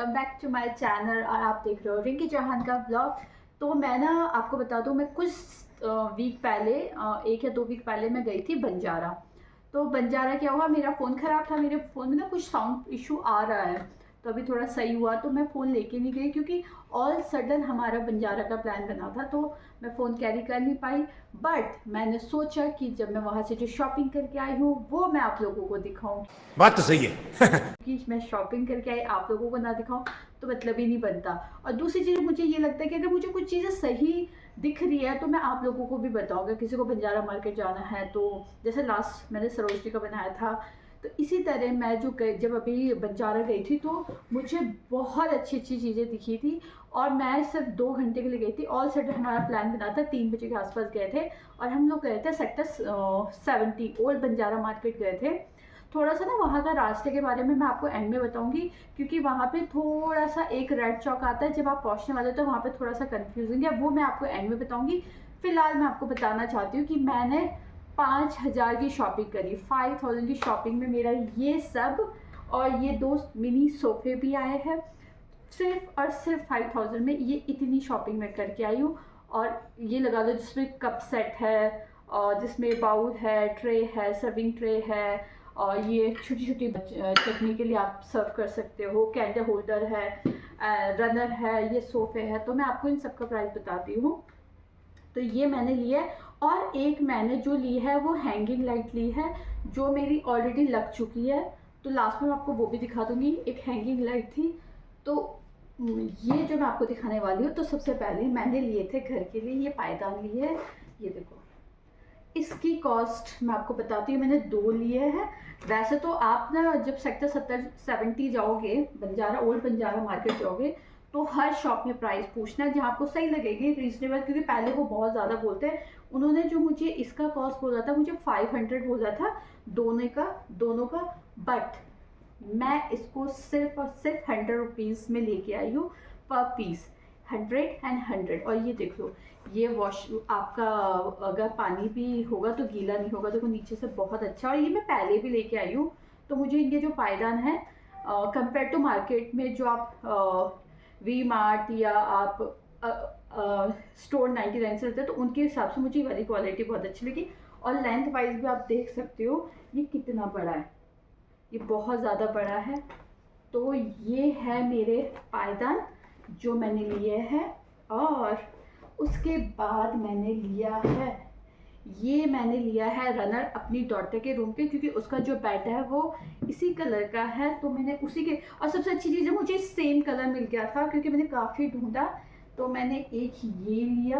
Welcome back to my channel और आप देख रहे हो रिंकी चौहान का ब्लॉग। तो मैं ना आपको बता दूं, मैं कुछ वीक पहले 1 या 2 वीक पहले मैं गई थी बंजारा। तो बंजारा क्या हुआ, मेरा फ़ोन ख़राब था, मेरे फ़ोन में ना कुछ साउंड इशू आ रहा है। तो अभी थोड़ा सही हुआ तो मैं फ़ोन लेके नहीं गई, क्योंकि ऑल सडन हमारा बंजारा का प्लान बना था, तो मैं फ़ोन कैरी कर नहीं पाई। बट मैंने सोचा कि जब मैं वहाँ से जो शॉपिंग करके आई हूँ वो मैं आप लोगों को दिखाऊँ। बात तो सही है। कि मैं शॉपिंग करके आई आप लोगों को ना दिखाऊं तो मतलब ही नहीं बनता। और दूसरी चीज़ मुझे ये लगता है कि अगर मुझे कुछ चीज़ें सही दिख रही है तो मैं आप लोगों को भी बताऊंगा। किसी को बंजारा मार्केट जाना है तो जैसे लास्ट मैंने सरोजनी का बनाया था, तो इसी तरह मैं जब अभी बंजारा गई थी तो मुझे बहुत अच्छी अच्छी चीज़ें दिखी थी। और मैं सिर्फ 2 घंटे के लिए गई थी। ऑल सेट हमारा प्लान बना था, 3 बजे के आसपास गए थे और हम लोग गए थे सेक्टर 70 ओल्ड बंजारा मार्केट गए थे। थोड़ा सा ना वहाँ का रास्ते के बारे में मैं आपको एंड में बताऊंगी, क्योंकि वहाँ पे थोड़ा सा एक रेड चौक आता है, जब आप पहुँचने वाले तो वहाँ पे थोड़ा सा कंफ्यूजिंग है, वो मैं आपको एंड में बताऊंगी। फिलहाल मैं आपको बताना चाहती हूँ कि मैंने 5,000 की शॉपिंग करी, 5,000 की शॉपिंग में मेरा ये सब और ये 2 मिनी सोफे भी आए हैं। सिर्फ और सिर्फ 5,000 में ये इतनी शॉपिंग मैं करके आई हूँ। और ये लगा लो जिसमें कप सेट है और जिसमें बाउल है, ट्रे है, सर्विंग ट्रे है, और ये छोटी छोटी चटनी के लिए आप सर्व कर सकते हो, कैंडल होल्डर है, रनर है, ये सोफे है। तो मैं आपको इन सब का प्राइस बताती हूँ। तो ये मैंने लिया है। और एक मैंने जो ली है वो हैंगिंग लाइट ली है, जो मेरी ऑलरेडी लग चुकी है। तो लास्ट में मैं आपको वो भी दिखा दूंगी। एक हैंगिंग लाइट थी, तो ये जो मैं आपको दिखाने वाली हूँ। तो सबसे पहले मैंने लिए थे घर के लिए ये पायदान लिए है, ये देखो। इसकी कॉस्ट मैं आपको बताती हूँ, मैंने 2 लिए हैं। वैसे तो आप ना जब सेक्टर 70 जाओगे, बंजारा ओल्ड बंजारा मार्केट जाओगे, तो हर शॉप में प्राइस पूछना जहाँ आपको सही लगेगी रीजनेबल, क्योंकि पहले वो बहुत ज़्यादा बोलते हैं। उन्होंने जो मुझे इसका कॉस्ट बोला था, मुझे 500 बोला था दोनों का। बट मैं इसको सिर्फ और सिर्फ 100 रुपीज़ में लेके आई हूँ पर पीस, 100 और ये देख लो, ये वॉश आपका अगर पानी भी होगा तो गीला नहीं होगा। देखो नीचे से बहुत अच्छा, और ये मैं पहले भी लेके आई हूँ। तो मुझे इनके जो पायदान है कंपेयर टू मार्केट में जो आप वी मार्ट या आप स्टोर 99 से लेते हैं, तो उनके हिसाब से मुझे वाली क्वालिटी बहुत अच्छी लगी। और लेंथ वाइज भी आप देख सकते हो ये कितना बड़ा है, ये बहुत ज़्यादा बड़ा है। तो ये है मेरे पायदान जो मैंने लिए हैं। और उसके बाद मैंने लिया है रनर अपनी डॉटर के रूम पे, क्योंकि उसका जो बेड है वो इसी कलर का है। तो मैंने उसी के, और सबसे अच्छी चीज़ है मुझे सेम कलर मिल गया था, क्योंकि मैंने काफ़ी ढूंढा। तो मैंने एक ये लिया।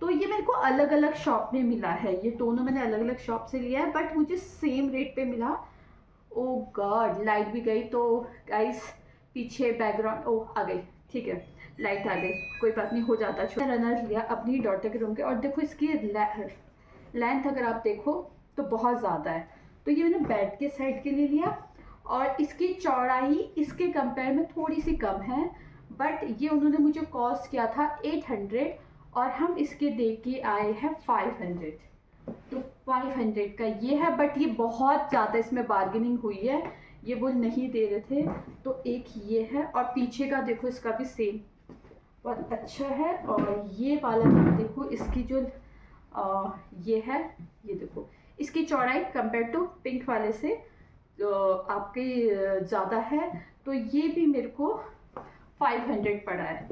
तो ये मेरे को अलग अलग शॉप में मिला है, ये दोनों मैंने अलग अलग शॉप से लिया है, बट मुझे सेम रेट पे मिला। ओ गॉड, लाइट भी गई। तो गाइस पीछे बैकग्राउंड आ गई, ठीक है, लाइट आ गई, कोई बात नहीं, हो जाता। छोटा रनर लिया अपनी डॉटर के रूम के, और देखो इसकी लेंथ अगर आप देखो तो बहुत ज़्यादा है। तो ये मैंने बेड के साइड के लिए लिया। और इसकी चौड़ाई इसके कंपेयर में थोड़ी सी कम है, बट ये उन्होंने मुझे कॉस्ट किया था 800 और हम इसके दे के आए हैं 500। तो 500 का ये है, बट ये बहुत ज़्यादा इसमें बार्गेनिंग हुई है, ये वो नहीं दे रहे थे। तो एक ये है, और पीछे का देखो इसका भी सेम बहुत अच्छा है। और ये वाला देखो इसकी जो ये है, ये देखो इसकी चौड़ाई कंपेयर टू पिंक वाले से आपकी ज़्यादा है। तो ये भी मेरे को 500 पड़ा है।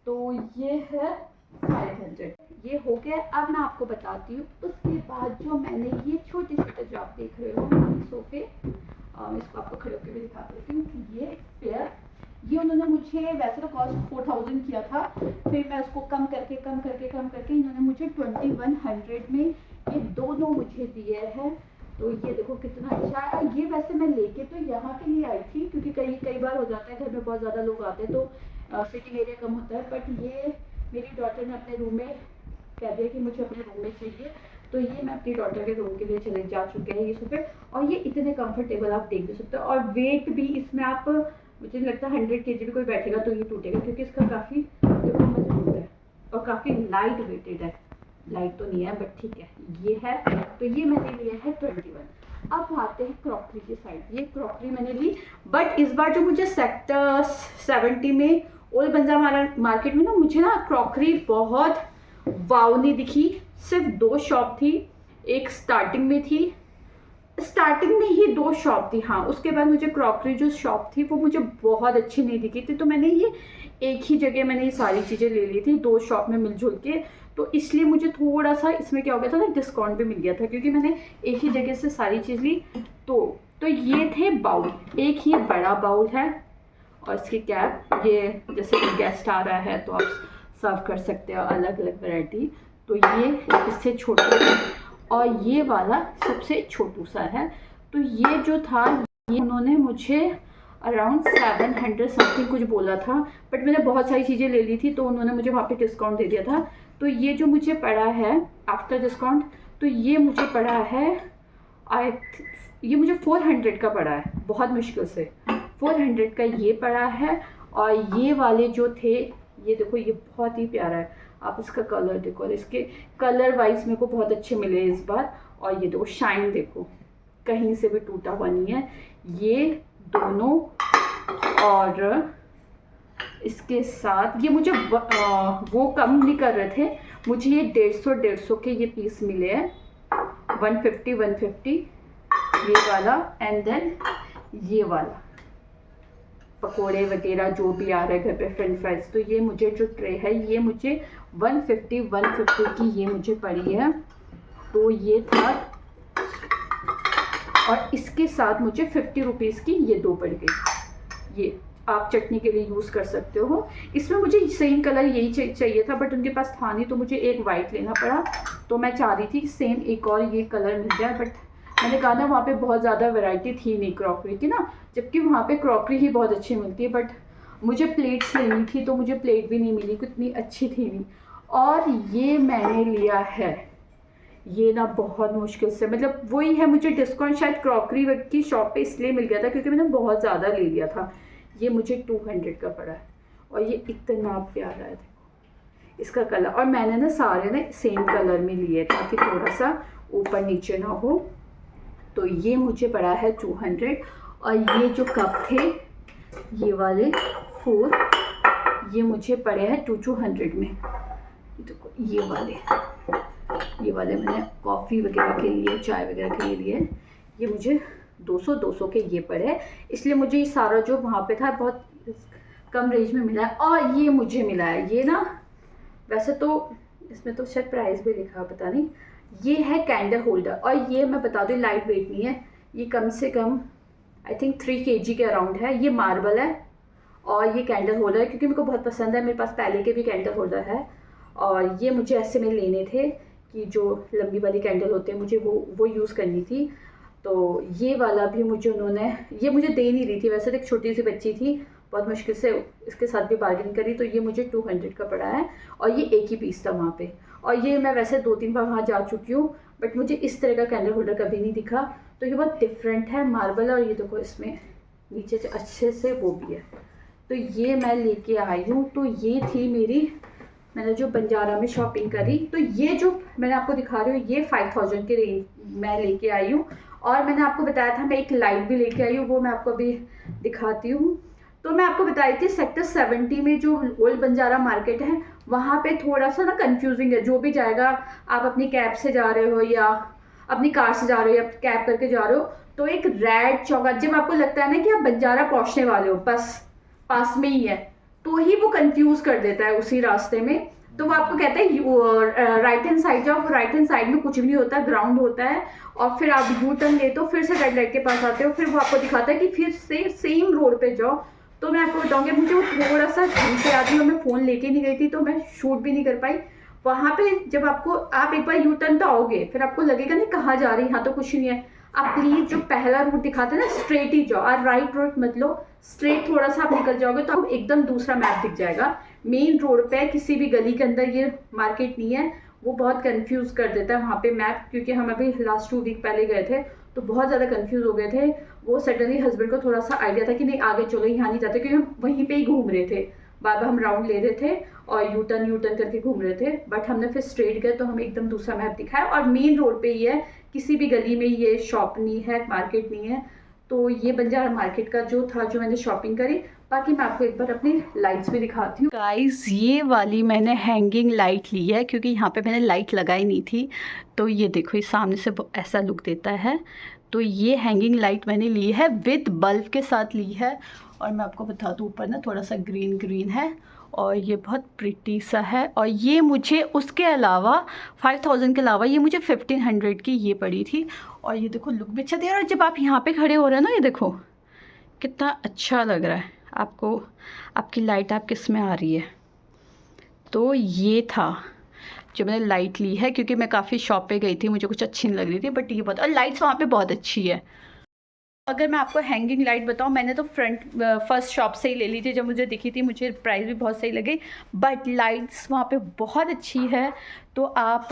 तो ये है 500, ये हो गया। अब मैं आपको बताती हूँ उसके बाद जो मैंने ये छोटे छोटे जो आप देख रहे हो सोफे, इसको आपको खड़े होकर भी दिखा देती हूँ कि ये पेयर, ये उन्होंने मुझे वैसे तो कॉस्ट 4,000 किया था, फिर मैं उसको कम करके इन्होंने मुझे 2100 में ये दोनों मुझे दिए हैं। तो ये देखो कितना अच्छा है। ये वैसे मैं लेके तो यहाँ के लिए आई थी, क्योंकि कई बार हो जाता है घर में बहुत ज़्यादा लोग आते हैं तो सिटिंग एरिया कम होता है। बट ये मेरी डॉटर ने अपने रूम में कह दिया कि मुझे अपने रूम में चाहिए, तो ये मैं अपनी डॉटर के रूम के लिए चले जा चुके हैं ये सोफे। और ये इतने कंफर्टेबल आप देख भी सकते हो, और वेट भी इसमें आप, मुझे नहीं लगता 100 kg भी कोई बैठेगा तो ये टूटेगा, क्योंकि इसका काफ़ी देखो मजबूत है और काफ़ी लाइट वेटेड है। लाइट तो नहीं है बट ठीक है, ये है। तो ये मैंने लिया है 21। अब आते हैं क्रॉकरी की साइड। ये क्रॉकरी मैंने ली, बट इस बार जो मुझे सेक्टर 70 में ओल्ड बंजार मार्केट में ना मुझे ना क्रॉकरी बहुत वाव नहीं दिखी। सिर्फ 2 शॉप थी, एक स्टार्टिंग में थी, स्टार्टिंग में ही 2 शॉप थी, हाँ। उसके बाद मुझे क्रॉकरी जो शॉप थी वो मुझे बहुत अच्छी नहीं दिखी थी, तो मैंने ये एक ही जगह मैंने ये सारी चीज़ें ले ली थी 2 शॉप में मिलजुल के। तो इसलिए मुझे थोड़ा सा इसमें क्या हो गया था ना, डिस्काउंट भी मिल गया था क्योंकि मैंने एक ही जगह से सारी चीज़ ली। तो ये थे बाउल, एक ये बड़ा बाउल है और इसकी कैप, ये जैसे कि गेस्ट आ रहा है तो आप सर्व कर सकते हो अलग अलग वैरायटी। तो ये इससे छोटा है और ये वाला सबसे छोटू सा है। तो ये जो था ये उन्होंने मुझे अराउंड 700 समथिंग कुछ बोला था, बट मैंने बहुत सारी चीज़ें ले ली थी तो उन्होंने मुझे वहाँ पे डिस्काउंट दे दिया था। तो ये जो मुझे पड़ा है आफ्टर डिस्काउंट, तो ये मुझे पड़ा है ये मुझे 400 का पड़ा है, बहुत मुश्किल से 400 का ये पड़ा है। और ये वाले जो थे, ये देखो ये बहुत ही प्यारा है, आप इसका कलर देखो और इसके कलर वाइज मेरे को बहुत अच्छे मिले इस बार। और ये देखो शाइन देखो, कहीं से भी टूटा हुआ नहीं है ये दोनों। और इसके साथ ये मुझे वो कम नहीं कर रहे थे, मुझे ये 150 के ये पीस मिले हैं, 150 ये वाला। एंड देन ये वाला पकोड़े वगैरह जो भी आ रहा है घर पे, फ्रेंच फ्राइज। तो ये मुझे जो ट्रे है ये मुझे 150 की ये मुझे पड़ी है। तो ये था, और इसके साथ मुझे 50 रुपीज़ की ये 2 पड़ गई। ये आप चटनी के लिए यूज़ कर सकते हो। इसमें मुझे सेम कलर यही चाहिए था बट उनके पास था नहीं, तो मुझे एक वाइट लेना पड़ा। तो मैं चाह रही थी सेम एक और ये कलर मिल जाए, बट मैंने कहा ना वहाँ पे बहुत ज़्यादा वैरायटी थी नहीं क्रॉकरी की ना, जबकि वहाँ पे क्रॉकरी ही बहुत अच्छी मिलती है। बट मुझे प्लेट्स लेनी थी तो मुझे प्लेट भी नहीं मिली, कितनी अच्छी थी नहीं। और ये मैंने लिया है, ये ना बहुत मुश्किल से, मतलब वही है, मुझे डिस्काउंट शायद क्रॉकरी की शॉप पे इसलिए मिल गया था क्योंकि मैंने बहुत ज़्यादा ले लिया था। ये मुझे 200 का पड़ा है और ये इतना प्यारा है देखो इसका कलर। और मैंने ना सारे ना सेम कलर में लिए ताकि थोड़ा सा ऊपर नीचे ना हो। तो ये मुझे पड़ा है 200। और ये जो कप थे ये वाले 4, ये मुझे पड़े हैं 200 में। देखो ये वाले मैंने कॉफ़ी वगैरह के लिए, चाय वगैरह के लिए ये मुझे 200 के ये पड़े, इसलिए मुझे ये सारा जो वहाँ पे था बहुत कम रेंज में मिला है। और ये मुझे मिला है, ये ना वैसे तो इसमें तो शायद प्राइस भी लिखा है, पता नहीं। ये है कैंडल होल्डर, और ये मैं बता दूँ लाइट वेट नहीं है, ये कम से कम आई थिंक 3 kg के अराउंड है। ये मार्बल है और ये कैंडल होल्डर है क्योंकि मेरे को बहुत पसंद है, मेरे पास पहले के भी कैंडल होल्डर है। और ये मुझे ऐसे में लेने थे कि जो लंबी वाली कैंडल होते हैं मुझे वो यूज़ करनी थी। तो ये वाला भी मुझे उन्होंने, ये मुझे दे नहीं रही थी वैसे, तो एक छोटी सी बच्ची थी, बहुत मुश्किल से इसके साथ भी बार्गेन करी, तो ये मुझे 200 का पड़ा है। और ये एक ही पीस था वहाँ पे, और ये मैं वैसे 2-3 बार वहाँ जा चुकी हूँ बट मुझे इस तरह का कैंडल होल्डर कभी नहीं दिखा। तो ये बहुत डिफरेंट है, मार्बल, और ये देखो इसमें नीचे से अच्छे से वो भी है। तो ये मैं लेके आई हूँ। तो ये थी मेरी, मैंने जो बंजारा में शॉपिंग करी। तो ये जो मैंने आपको दिखा रही हूँ ये 5000 के रेंज मैं लेके आई हूँ। और मैंने आपको बताया था मैं एक लाइट भी लेके आई हूँ, वो मैं आपको अभी दिखाती हूँ। तो मैं आपको बताई थी सेक्टर 70 में जो ओल्ड बंजारा मार्केट है वहाँ पे थोड़ा सा ना कंफ्यूजिंग है। जो भी जाएगा, आप अपनी कैब से जा रहे हो या अपनी कार से जा रहे हो या कैब करके जा रहे हो, तो एक रेड चौक, जब आपको लगता है ना कि आप बंजारा पहुँचने वाले हो, बस पास में ही है, तो ही वो कंफ्यूज कर देता है उसी रास्ते में। तो वो आपको कहता है राइट हैंड साइड जाओ, राइट हैंड साइड में कुछ भी नहीं होता, ग्राउंड होता है। और फिर आप यू टर्न लेते हो, फिर से रेड लाइट के पास आते हो, फिर वो आपको दिखाता है कि फिर से सेम रोड पे जाओ। तो मैं आपको बताऊंगी, मुझे वो थोड़ा सा ढंग से आती है, मैं फ़ोन लेके नहीं गई थी तो मैं शूट भी नहीं कर पाई वहाँ पे। जब आप एक बार यू टर्न तो आओगे, फिर आपको लगेगा नहीं कहाँ जा रही, यहाँ तो कुछ नहीं है। आप प्लीज़ जो पहला रूट दिखाते हैं ना, स्ट्रेट ही जाओ, और राइट रोड मत लो, स्ट्रेट थोड़ा सा आप निकल जाओगे तो आपको एकदम दूसरा मैप दिख जाएगा। मेन रोड पे किसी भी गली के अंदर ये मार्केट नहीं है, वो बहुत कंफ्यूज कर देता है वहाँ पे मैप। क्योंकि हम अभी लास्ट 2 वीक पहले गए थे तो बहुत ज़्यादा कंफ्यूज हो गए थे। वो सडनली हस्बैंड को थोड़ा सा आइडिया था कि नहीं आगे चलो, यहाँ नहीं जाते, क्योंकि हम वहीं पे ही घूम रहे थे, बार बार हम राउंड ले रहे थे और यू टर्न करके घूम रहे थे। बट हमने फिर स्ट्रेट गए तो हमें एकदम दूसरा मैप दिखाया। और मेन रोड पे ही है किसी भी गली में ये शॉप नहीं है, मार्केट नहीं है। तो ये बंजारा मार्केट का जो था, जो मैंने शॉपिंग करी। बाकी मैं आपको एक बार अपनी लाइट्स भी दिखाती हूँ। गाइस, ये वाली मैंने हैंगिंग लाइट ली है क्योंकि यहाँ पे मैंने लाइट लगाई नहीं थी। तो ये देखो, ये सामने से ऐसा लुक देता है। तो ये हैंगिंग लाइट मैंने ली है, विद बल्ब के साथ ली है। और मैं आपको बता दूँ, ऊपर ना थोड़ा सा ग्रीन ग्रीन है और ये बहुत प्रिटी सा है। और ये मुझे उसके अलावा 5000 के अलावा ये मुझे 1500 की ये पड़ी थी। और ये देखो, लुक भी अच्छा दे रहा है। और जब आप यहाँ पे खड़े हो रहे हैं ना, ये देखो कितना अच्छा लग रहा है आपको। आपकी लाइट आप किस में आ रही है। तो ये था जो मैंने लाइट ली है, क्योंकि मैं काफ़ी शॉप पे गई थी, मुझे कुछ अच्छी नहीं लग रही थी, बट ये बहुत, और लाइट्स वहाँ पे बहुत अच्छी है। अगर मैं आपको हैंगिंग लाइट बताऊँ, मैंने तो फर्स्ट शॉप से ही ले ली थी, जब मुझे दिखी थी, मुझे प्राइस भी बहुत सही लगी, बट लाइट्स वहाँ पे बहुत अच्छी है। तो आप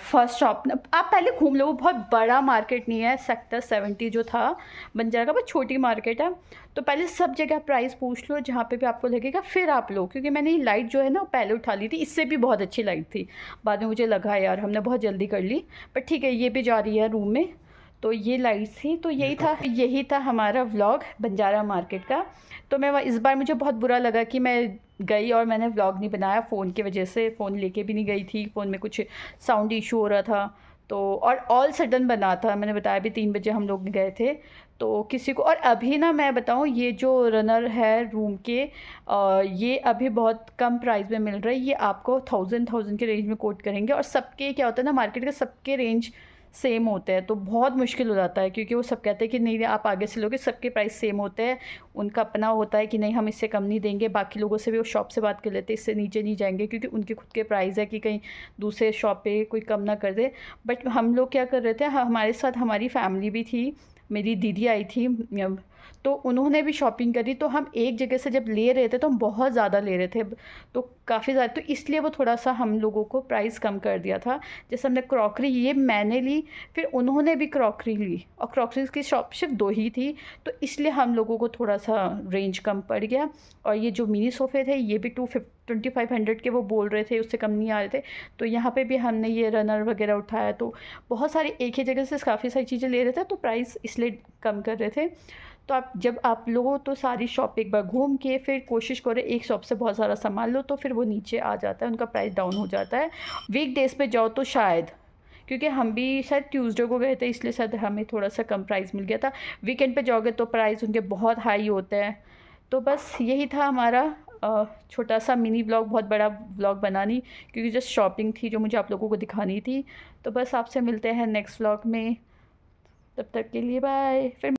फर्स्ट शॉप आप पहले घूम लो, वो बहुत बड़ा मार्केट नहीं है, सेक्टर 70 जो था बंजारा का, बहुत छोटी मार्केट है। तो पहले सब जगह प्राइस पूछ लो, जहाँ पे भी आपको लगेगा फिर आप लो, क्योंकि मैंने ये लाइट जो है ना पहले उठा ली थी, इससे भी बहुत अच्छी लाइट थी। बाद में मुझे लगा यार हमने बहुत जल्दी कर ली, बट ठीक है, ये भी जा रही है रूम में। तो ये लाइट्स थी। तो यही था हमारा व्लॉग बंजारा मार्केट का। तो मैं इस बार मुझे बहुत बुरा लगा कि मैं गई और मैंने व्लॉग नहीं बनाया फ़ोन की वजह से। फ़ोन लेके भी नहीं गई थी, फ़ोन में कुछ साउंड इशू हो रहा था। तो और ऑल सडन बना था, मैंने बताया भी 3 बजे हम लोग गए थे। तो किसी को, और अभी ना मैं बताऊँ, ये जो रनर है रूम के, ये अभी बहुत कम प्राइस में मिल रहा है। ये आपको 1000 के रेंज में कोट करेंगे। और सबके क्या होता है ना, मार्केट के सबके रेंज सेम होते हैं, तो बहुत मुश्किल हो जाता है, क्योंकि वो सब कहते हैं कि नहीं आप आगे से लोगे, सबके प्राइस सेम होते हैं। उनका अपना होता है कि नहीं हम इससे कम नहीं देंगे। बाकी लोगों से भी वो शॉप से बात कर लेते हैं, इससे नीचे नहीं जाएंगे, क्योंकि उनके खुद के प्राइस है कि कहीं दूसरे शॉप पे कोई कम ना कर दे। बट हम लोग क्या कर रहे थे, हमारे साथ हमारी फैमिली भी थी, मेरी दीदी आई थी, तो उन्होंने भी शॉपिंग करी। तो हम एक जगह से जब ले रहे थे तो हम बहुत ज़्यादा ले रहे थे, तो काफ़ी ज़्यादा, तो इसलिए वो थोड़ा सा हम लोगों को प्राइस कम कर दिया था। जैसे हमने क्रॉकरी, ये मैंने ली, फिर उन्होंने भी क्रॉकरी ली, और क्रॉकरी की शॉप सिर्फ 2 ही थी, तो इसलिए हम लोगों को थोड़ा सा रेंज कम पड़ गया। और ये जो मिनी सोफ़े थे, ये भी 2500 के वो बोल रहे थे, उससे कम नहीं आ रहे थे। तो यहाँ पे भी हमने ये रनर वगैरह उठाया। तो बहुत सारी एक ही जगह से काफ़ी सारी चीज़ें ले रहे थे, तो प्राइस इसलिए कम कर रहे थे। तो आप लोगों तो सारी शॉप एक बार घूम के फिर कोशिश करें एक शॉप से बहुत सारा सामान लो, तो फिर वो नीचे आ जाता है, उनका प्राइस डाउन हो जाता है। वीकडेज़ पे जाओ तो शायद, क्योंकि हम भी शायद ट्यूसडे को गए थे, इसलिए शायद हमें थोड़ा सा कम प्राइस मिल गया था। वीकेंड पे जाओगे तो प्राइस उनके बहुत हाई होते हैं। तो बस यही था हमारा छोटा सा मिनी ब्लॉग, बहुत बड़ा ब्लॉग बना नहीं, क्योंकि जस्ट शॉपिंग थी जो मुझे आप लोगों को दिखानी थी। तो बस आपसे मिलते हैं नेक्स्ट ब्लॉग में, तब तक के लिए बाय। फिर